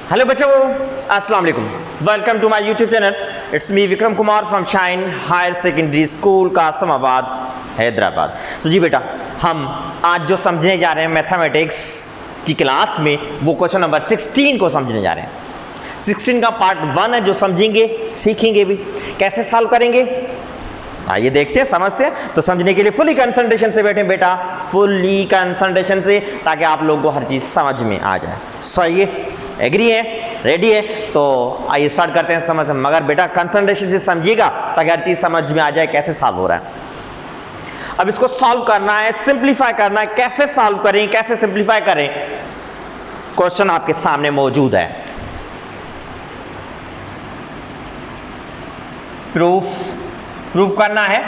Hello बच्चों, अस्सलाम वालेकुम। Welcome to my YouTube channel. It's me Vikram Kumar from Shine Higher Secondary School Kasmabad Hyderabad. So जी बेटा, हम आज जो समझने जा रहे हैं मैथमेटिक्स की क्लास में, वो क्वेश्चन नंबर 16 को समझने जा रहे हैं। 16 का पार्ट 1 है जो समझेंगे, सीखेंगे भी। कैसे सॉल्व करेंगे आइए देखते हैं, समझते हैं। तो समझने के लिए फुली कंसंट्रेशन से बैठे बेटा, फुली कंसंट्रेशन से, ताकि आप लोगों को हर चीज़ समझ में आ जाए। सही है, एग्री है, रेडी है? तो आइए स्टार्ट करते हैं समझ। मगर बेटा कंसंट्रेशन से समझिएगा ताकि हर चीज़ समझ में आ जाए कैसे सॉल्व हो रहा है। अब इसको सॉल्व करना है, सिंप्लीफाई करना है। कैसे सॉल्व करें, कैसे सिंप्लीफाई करें, क्वेश्चन आपके सामने मौजूद है। प्रूफ करना है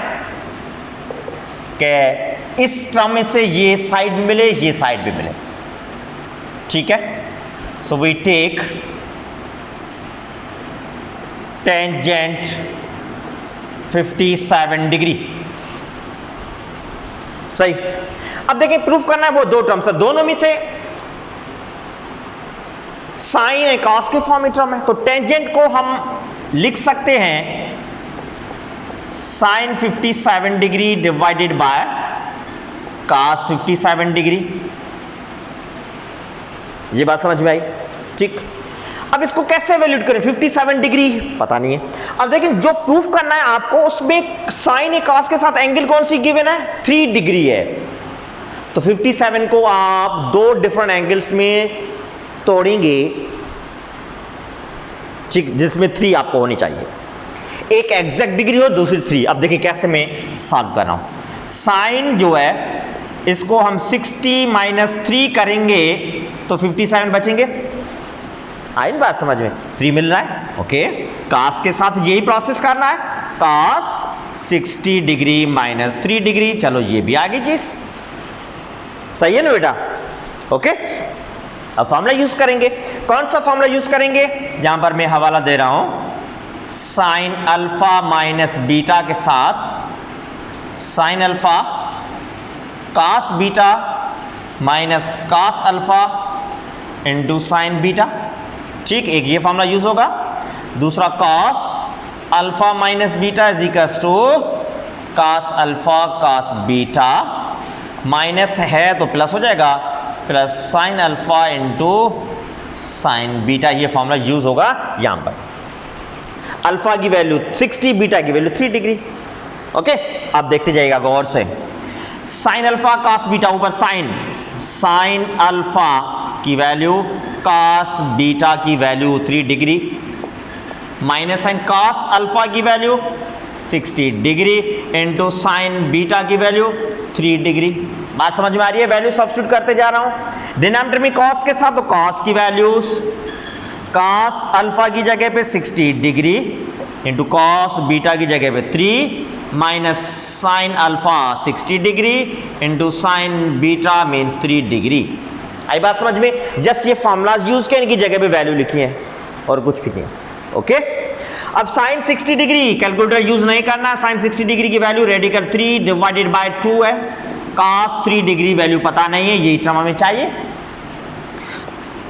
कि इस टर्म से ये साइड मिले, ये साइड भी मिले। ठीक है, so we take tangent 57 degree. सही। अब देखिए, प्रूफ करना है वो दो टर्म्स है, दोनों में से साइन और कॉस के फॉर्म में टर्म है। तो टेंजेंट को हम लिख सकते हैं sine 57 degree divided by cos 57 degree. ये बात समझ में आई? ठीक। अब इसको कैसे एवेल्यूट करें? 57 डिग्री पता नहीं है। अब देखिए, जो प्रूफ करना है आपको, उसमें साइन और कॉस के साथ एंगल कौन सी गिवन है? 3 डिग्री है। तो 57 को आप दो डिफरेंट एंगल्स में तोड़ेंगे, ठीक, जिसमें 3 आपको होनी चाहिए। एक एग्जैक्ट डिग्री हो, दूसरी 3। अब देखिए कैसे मैं सॉल्व कर रहा हूं। साइन जो है इसको हम 60 माइनस 3 करेंगे तो 57 बचेंगे। आई ना बात समझ में? 3 मिल रहा है। ओके, कॉस के साथ यही प्रोसेस करना है। Cos 60 degree minus 3 degree. चलो ये भी आ गई चीज। सही है ना बेटा? ओके, अब फॉर्मूला यूज करेंगे। कौन सा फॉर्मूला यूज करेंगे? यहां पर मैं हवाला दे रहा हूं, साइन अल्फा माइनस बीटा के साथ sine alpha cos beta minus cos alpha into sine beta. ठीक, एक ये फॉर्मूला यूज होगा। दूसरा cos alpha minus beta is equals to cos alpha cos beta, minus है तो प्लस हो जाएगा, plus sine alpha into sine beta. ये फॉर्मूला यूज होगा यहां पर। अल्फा की वैल्यू 60, बीटा की वैल्यू 3 डिग्री। ओके, अब देखते जाइएगा गौर से। साइन अल्फा कॉस बीटा, ऊपर साइन अल्फा की वैल्यू कॉस बीटा की value 3 degree, minus sine cos alpha की value 60 degree into sine beta की वैल्यू 3 डिग्री। बात समझ में आ रही है? वैल्यू सब्स्टिट्यूट करते जा रहा हूं डिनोमिनेटर में कॉस के साथ, तो कॉस की वैल्यूज कॉस अल्फा की जगह पे 60 डिग्री इंटू कॉस बीटा की जगह पे 3 minus sine alpha 60 degree into sine beta means 3 degree. आई बात समझ में? जस्ट ये फॉर्मूलाज यूज किए, इनकी जगह पे वैल्यू लिखी है और कुछ भी नहीं। ओके, अब साइन 60 डिग्री कैलकुलेटर यूज नहीं करना। साइन 60 डिग्री की वैल्यू रेडिकल 3 डिवाइडेड बाय 2 है। कॉस 3 डिग्री वैल्यू पता नहीं है, यही टर्म हमें चाहिए।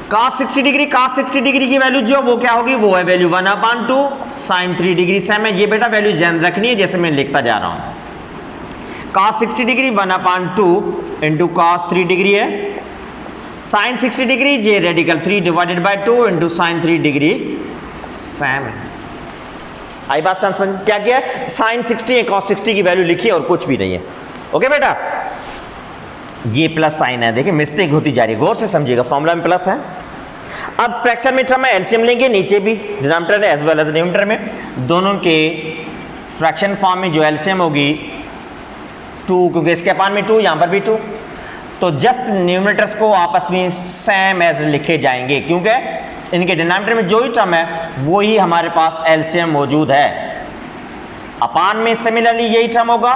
cos 60 डिग्री की वैल्यू जो वो क्या होगी? वो है वैल्यू 1/2 साइन 3 डिग्री। सेम है ये बेटा, वैल्यू ध्यान रखनी है जैसे मैं लिखता जा रहा हूं। cos 60 degree 1/2 into cos 3 degree है। साइन 60 डिग्री ये radical 3 divided by 2 into sine 3 degree. Same है। आई बात समझ? क्या किया? साइन 60 cos 60 की वैल्यू लिखी और कुछ भी नहीं है। ओके बेटा, ये प्लस साइन है। देखिए मिस्टेक होती जा रही है, गौर से समझिएगा। फॉर्मूला में प्लस है। अब फ्रैक्शन में टर्म में एलसीएम लेंगे, नीचे भी denominator as well as numerator में, दोनों के फ्रैक्शन फॉर्म में जो एलसीएम होगी 2, क्योंकि इसके अपान में 2, यहां पर भी 2, तो जस्ट न्यूमरेटर्स को आपस में सेम एज लिखे जाएंगे, क्योंकि इनके डिनोमिनेटर में जो ही टर्म है वही हमारे पास एलसीएम मौजूद है। अपान में सिमिलरली यही टर्म होगा,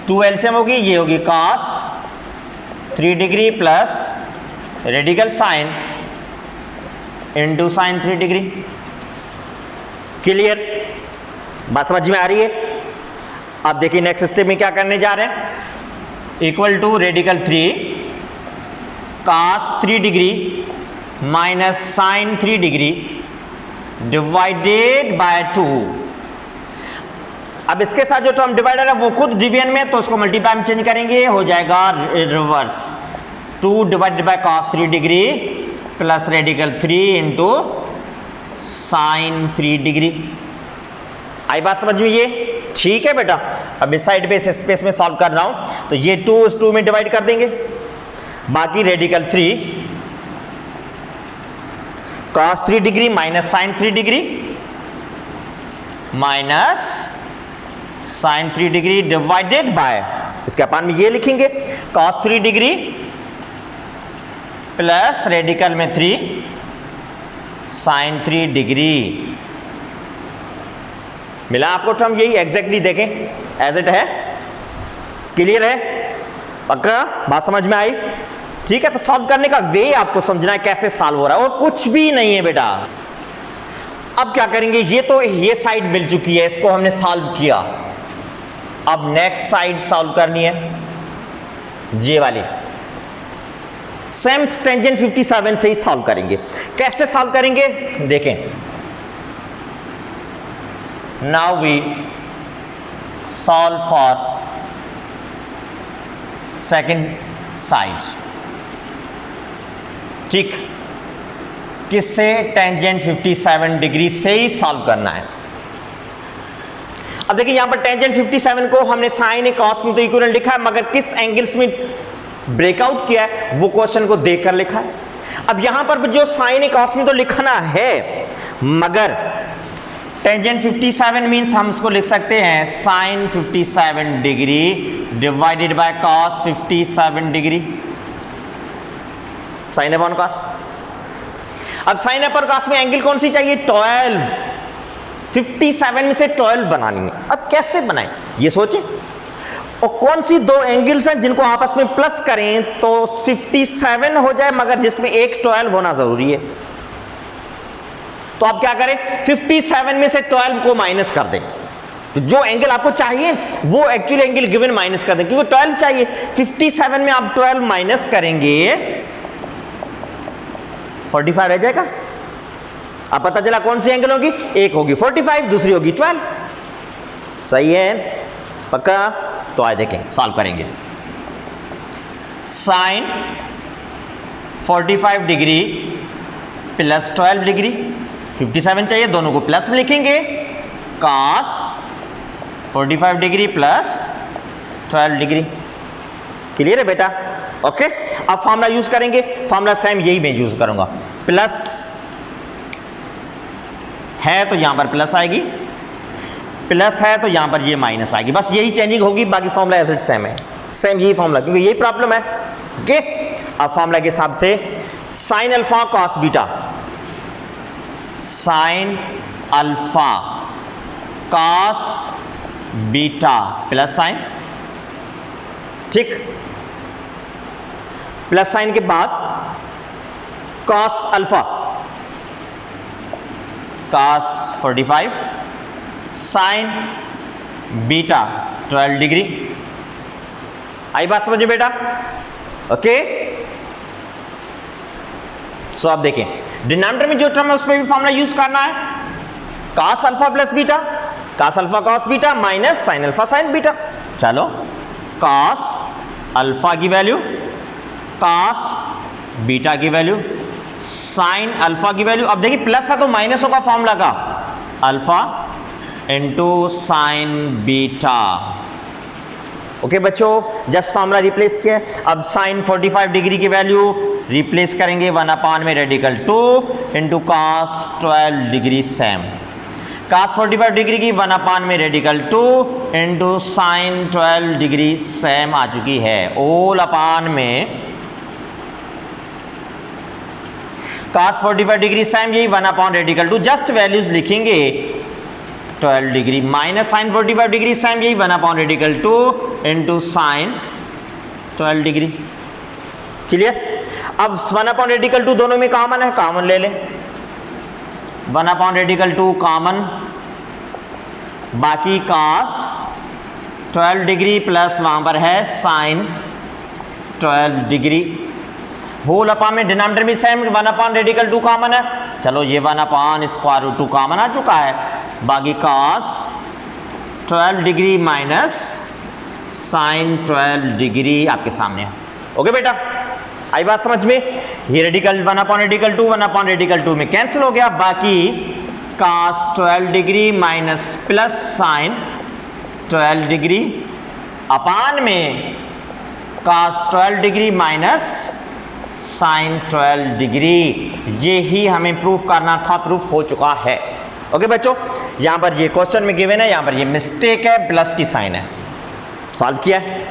2 एलसीएम होगी, ये होगी cos 3 degree plus radical sine into sine 3 degree. Clear? बात समझ में आ रही है? अब देखिए नेक्स्ट स्टेप में क्या करने जा रहे हैं। Equal to radical 3 cos 3 degree minus sine 3 degree divided by 2। अब इसके साथ जो टर्म डिवाइडर है वो खुद डिवीजन में, तो उसको मल्टीप्लाई में चेंज करेंगे, हो जाएगा reverse 2 divided by cos 3 degree plus radical 3 into sine 3 degree. आई बात समझ में? ये ठीक है बेटा। अब इस साइड पे इस स्पेस में सॉल्व कर रहा हूं, तो ये 2 इस 2 में डिवाइड कर देंगे, बाकी radical 3 cos 3 degree minus sine 3 degree minus sine 3 degree divided by, इसके अपान में ये लिखेंगे cos 3 डिग्री प्लस रेडिकल में 3 साइन 3 डिग्री। मिला आपको टर्म? यही एग्जैक्टली देखें एज इट है। क्लियर है? पक्का बात समझ में आई? ठीक है, तो सॉल्व करने का वे आपको समझना है, कैसे सॉल्व हो रहा है, और कुछ भी नहीं है बेटा। अब क्या करेंगे, ये तो ये साइड मिल चुकी है, इसको हमने सॉल्व किया। अब नेक्स्ट साइड सॉल्व करनी है, ये वाली। सेम टेंजेंट 57 से ही सॉल्व करेंगे। कैसे सॉल्व करेंगे देखें। Now we solve for second side. ठीक, किससे? टेंजेंट 57 डिग्री से ही सॉल्व करना है। अब देखिए यहां पर टेंजेंट 57 को हमने साइन ए कॉस में तो इक्विवेलेंट लिखा है, मगर किस एंगल्स में ब्रेकआउट किया है वो क्वेश्चन को देखकर लिखा है। अब यहां पर जो साइन ए कॉस में तो लिखना है, मगर टेंजेंट 57 मींस हम इसको लिख सकते हैं sine 57 degree divided by cos 57 degree, sine upon cos. अब साइन अपॉन कॉस में एंगल कौन सी चाहिए? 12। 57 में से 12 बनानी है। अब कैसे बनाएं ये सोचें, और कौन सी दो एंगल्स हैं जिनको आपस में प्लस करें तो 57 हो जाए, मगर जिसमें एक 12 होना जरूरी है। तो आप क्या करें, 57 में से 12 को माइनस कर दें, तो जो एंगल आपको चाहिए वो एक्चुअली एंगल गिवन माइनस कर दें, क्योंकि 12 चाहिए। 57 में आप 12 माइनस करेंगे 45 रह जाएगा। अब पता चला कौन सी एंगल होगी, एक होगी 45, दूसरी होगी 12। सही है? पक्का? तो आइए देखें, सॉल्व करेंगे। साइन 45 डिग्री प्लस 12 डिग्री, 57 चाहिए, दोनों को प्लस में लिखेंगे। Cos 45 degree plus 12 degree. Clear है बेटा? ओके, अब फॉर्मूला यूज करेंगे। फॉर्मूला सेम यही मैं यूज करूंगा। प्लस है तो यहां पर प्लस आएगी, प्लस है तो यहां पर ये माइनस आएगी, बस यही चेंजिंग होगी, बाकी फॉर्मूला एज इट सेम है। सेम यही फॉर्मूला, क्योंकि यही प्रॉब्लम है। ओके, अब फॉर्मूला के हिसाब से sine alpha cos beta, sine alpha cos beta plus sine, ठीक, प्लस साइन के बाद cos alpha cos 45, sine beta 12 degree. आई बात समझे बेटा? ओके, सो आप देखें डिनोमिनेटर में जो टर्म है उसमें भी फॉर्मूला यूज करना है। Cos alpha plus beta, cos alpha cos beta minus sine alpha sign beta. चलो, कॉस अल्फा की वैल्यू, कॉस बीटा की वैल्यू, साइन अल्फा की वैल्यू। अब देखिए प्लस है तो माइनस होगा फॉर्मूला का, alpha into sine beta. Okay बच्चों, जस्ट फॉर्मूला रिप्लेस किया। अब साइन 45 डिग्री की वैल्यू रिप्लेस करेंगे 1 में radical 2 into cos 12 degree same. Cos 45 degree की 1 में radical 2 into sine 12 degree same आ चुकी है। ओल अपान में cos 45 डिग्री सेम, यही 1 रेडिकल 2, जस्ट वैल्यूज लिखेंगे 12 degree minus sine 45 degree same, यही 1 radical 2 into sine 12 degree. Clear? अब 1 रेडिकल 2 दोनों में कॉमन है, कॉमन ले लें। 1 रेडिकल 2 कॉमन, बाकी cos 12 डिग्री प्लस वहां पर है साइन 12 डिग्री। होल अपान में डिनोमिनेटर भी सेम, 1 अपान रेडिकल 2 कॉमन है, चलो ये 1 अपान स्क्वायर रूट 2 कॉमन आ चुका है, बाकी cos 12 degree minus sine 12 degree आपके सामने है। ओके बेटा, आई बात समझ में? ये radical 1 upon radical 2 1 upon radical 2 में कैंसिल हो गया, बाकी cos 12 degree minus plus sine 12 degree upon में cos 12 degree minus sine 12 degree, ये ही हमें प्रूफ करना था, प्रूफ हो चुका है। ओके बच्चों, यहां पर ये क्वेश्चन में गिवन है, यहां पर ये मिस्टेक है, प्लस की साइन है, सॉल्व किया है,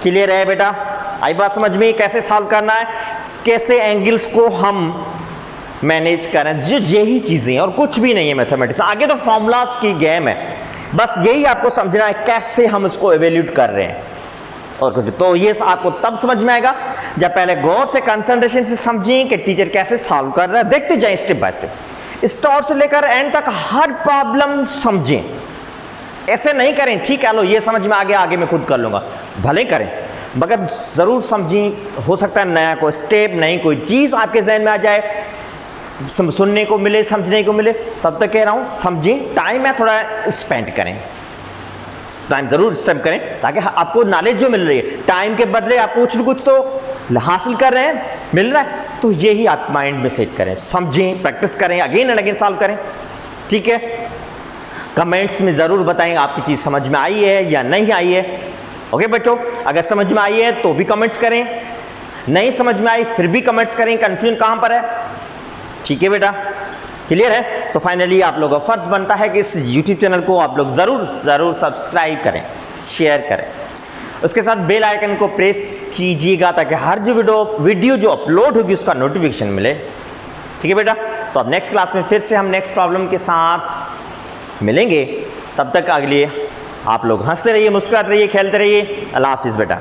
क्लियर है बेटा? आई बात समझ में? कैसे सॉल्व करना है, कैसे एंगल्स को हम मैनेज करें, जो यही चीजें हैं और कुछ भी नहीं है मैथमेटिक्स। आगे तो फॉर्मूलाज की गेम है, बस यही आपको समझना है कैसे हम उसको एवेल्यूट कर रहे हैं और कुछ भी। तो ये आपको तब समझ में आएगा जब पहले गौर से कंसंट्रेशन से समझें कि टीचर कैसे सॉल्व कर रहा है, देखते जाएं स्टेप बाय स्टेप, स्टार्ट से लेकर एंड तक हर प्रॉब्लम समझें। ऐसे नहीं करें ठीक है लो ये समझ में आ गया आगे मैं खुद कर लूंगा, भले करें मगर जरूर समझें। हो सकता है नया कोई स्टेप, नई कोई चीज आपके जहन में आ जाए, सुनने को मिले, समझने को मिले, तब तक कह रहा हूं समझें, टाइम है थोड़ा स्पेंड करें, टाइम जरूर स्पेंड करें ताकि आपको नॉलेज जो मिल रही है टाइम के बदले आप कुछ तो हासिल कर रहे हैं, मिल रहा है, तो यही आप माइंड में सेट करें, समझें, प्रैक्टिस करें, अगेन एंड अगेन सॉल्व करें। ठीक है, कमेंट्स में जरूर बताएं आपकी चीज समझ में आई है या नहीं आई है। ओके बच्चों, अगर समझ में आई है तो भी कमेंट्स करें, नहीं समझ में आई फिर भी कमेंट्स करें, कंफ्यूजन कहां पर है। ठीक है बेटा, क्लियर है? तो फाइनली आप लोगों का फर्ज बनता है कि इस YouTube चैनल को आप लोग जरूर सब्सक्राइब करें, शेयर करें, उसके साथ बेल आइकन को प्रेस कीजिएगा ताकि हर जो वीडियो जो अपलोड होगी उसका नोटिफिकेशन मिले। ठीक है बेटा, तो अब नेक्स्ट क्लास में फिर से हम नेक्स्ट प्रॉब्लम के साथ मिलेंगे, तब तक अगली आप लोग हंसते रहिए, मुस्कुराते रहिए, खेलते रहिए। अल्लाह हाफिज़ बेटा।